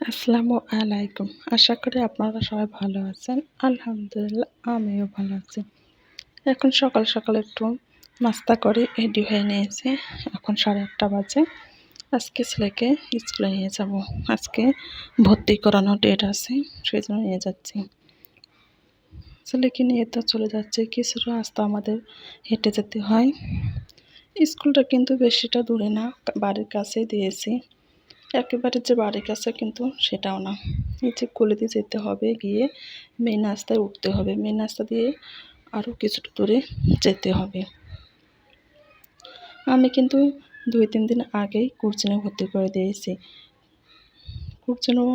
আসসালামু আলাইকুম। আশা করি আপনারা সবাই ভালো আছেন। আলহামদুলিল্লাহ আমিও ভালো আছি। এখন সকাল সকাল একটু নাস্তা করে রেডি হয়ে নিয়েছি। এখন 8:30 বাজে। আজকে ছেলেকে স্কুলে নিয়ে যাব। আজকে ভর্তি করানোর ডেট আছে, সেজন্য নিয়ে যাচ্ছি। ছেলেকে নিয়ে তো চলে যাচ্ছি, কিছুটা রাস্তা আমাদের হেঁটে যেতে হয়। স্কুলটা কিন্তু বেশিটা দূরে না, বাড়ির কাছেই দিয়েছি। একেবারে যে বাড়ির কাছে কিন্তু সেটাও না। এই যে গলিতে যেতে হবে, গিয়ে মেন রাস্তায় উঠতে হবে, মেন রাস্তা দিয়ে আরও কিছুটা দূরে যেতে হবে। আমি কিন্তু 2-3 দিন আগেই কোচিংয়ে ভর্তি করে দিয়েছি। কোচিংও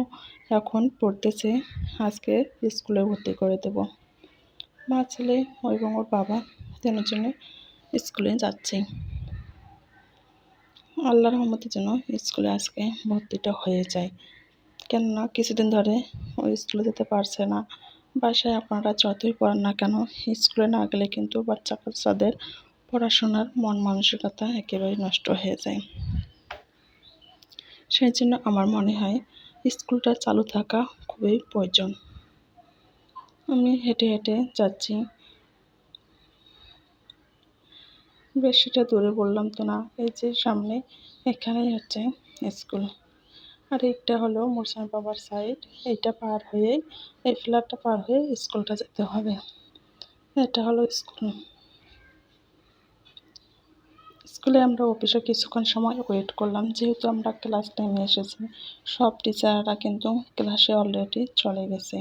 এখন পড়তেছে, আজকে স্কুলে ভর্তি করে দেব। মা ছেলে এবং ওর বাবা তিনজনে স্কুলে যাচ্ছি। আল্লাহর রহমতে যেন স্কুলে আজকে ভর্তিটা হয়ে যায়। কেননা কিছুদিন ধরে ও স্কুলে যেতে পারছে না। বাসায় আপনারা যতই পড়ান না কেন, স্কুলে না গেলে কিন্তু বাচ্চা কাচ্চাদের পড়াশোনার মন মানসিকতা একেবারেই নষ্ট হয়ে যায়। সেই জন্য আমার মনে হয় স্কুলটা চালু থাকা খুবই প্রয়োজন। আমি হেঁটে হেঁটে যাচ্ছি। বেশিটা দূরে বললাম তো না, এই যে সামনে এখানেই হচ্ছে স্কুল। আর এইটা হলো মোরসান বাবার সাইড। এইটা পার হয়েই, এই ফ্ল্যাটটা পার হয়ে স্কুলটা যেতে হবে। এটা হলো স্কুল। স্কুলে আমরা অফিসে কিছুক্ষণ সময় ওয়েট করলাম, যেহেতু আমরা ক্লাস টাইমে এসেছি। সব টিচাররা কিন্তু ক্লাসে অলরেডি চলে গেছে।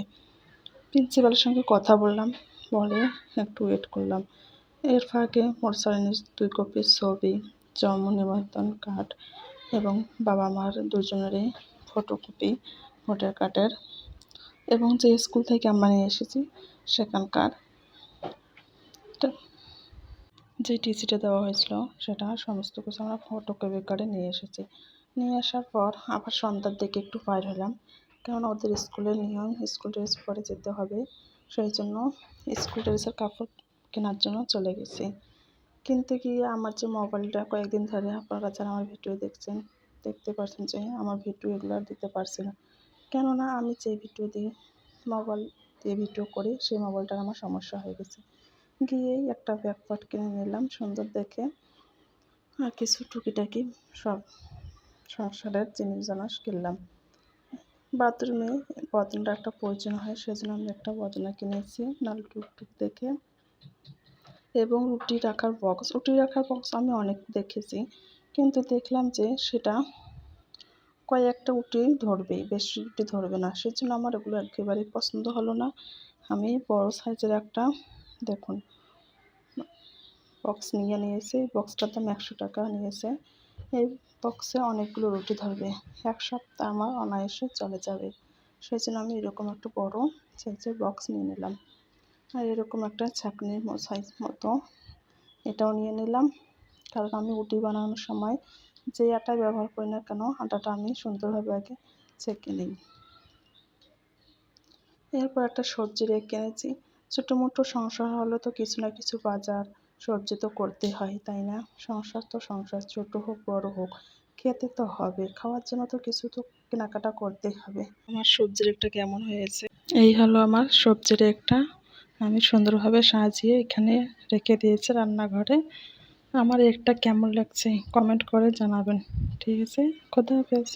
প্রিন্সিপালের সঙ্গে কথা বললাম, বলে একটু ওয়েট করলাম। এর ফাঁকে মোরসানের 2 কপি ছবি, জন্ম নিবন্ধন কার্ড এবং বাবা মার দুজনেরই ফটোকপি, ভোটার কার্ডের এবং যে স্কুল থেকে আমরা নিয়ে এসেছি সেখানকার যে টিসিটা দেওয়া হয়েছিল সেটা সমস্ত কিছু আমরা ফটোকপি করে নিয়ে এসেছি। নিয়ে আসার পর আবার সন্ধ্যার দিকে একটু বাইর হলাম, কারণ ওদের স্কুলের নিয়ম স্কুল ড্রেস পরে যেতে হবে। সেই জন্য স্কুল ড্রেসের কাপড় কেনার জন্য চলে গেছি। কিনতে গিয়ে আমার যে মোবাইলটা কয়েকদিন ধরে আপনারা যারা আমার ভিডিও দেখছেন দেখতে পাচ্ছেন যে আমার ভিডিও এগুলো আর দিতে পারছি না। কেননা আমি যে ভিডিও দিয়ে মোবাইল দিয়ে ভিডিও করি সেই মোবাইলটার আমার সমস্যা হয়ে গেছে। গিয়েই একটা ব্যাকপার্ট কিনে নিলাম সুন্দর দেখে, আর কিছু টুকিটাকি সব সংসারের জিনিস জানাস কিনলাম। বাথরুমে বদনাটা একটা প্রয়োজন হয়, সেজন্য আমি একটা বদনা কিনেছি নাল টুকটুক দেখে। এবং রুটি রাখার বক্স আমি অনেক দেখেছি, কিন্তু দেখলাম যে সেটা কয়েকটা উটি ধরবে, বেশি উটি ধরবে না। সেজন্য আমার এগুলো একেবারেই পছন্দ হলো না। আমি বড় সাইজের একটা দেখুন বক্স নিয়েছি। বক্সটার দাম 100 টাকা নিয়েছে। এই বক্সে অনেকগুলো রুটি ধরবে, 1 সপ্তাহ আমার অনায়াসে চলে যাবে। সেই জন্য আমি এরকম একটা বড় সাইজের বক্স নিয়ে নিলাম। আর এরকম একটা ছাঁকনির সাইজ মতো এটাও নিয়ে নিলাম, কারণ আমি রুটি বানানোর সময় যে আটা ব্যবহার করি না কেন, আটাটা আমি সুন্দরভাবে আগে ছেঁকে নিই। এরপর একটা সবজি রেক কিনেছি। ছোটো মোটো সংসার হলে তো কিছু না কিছু বাজার সবজি তো করতেই হয়, তাই না? সংসার তো সংসার, ছোটো হোক বড় হোক, খেতে তো হবে, খাওয়ার জন্য তো কিছু তো কেনাকাটা করতেই হবে। আমার সবজি রেকটা কেমন হয়েছে? এই হলো আমার সবজি রেকটা। আমি সুন্দরভাবে সাজিয়ে এখানে রেখে দিয়েছি রান্নাঘরে। আমার একটা কেমন লাগছে কমেন্ট করে জানাবেন। ঠিক আছে, খোদা হাফেজ।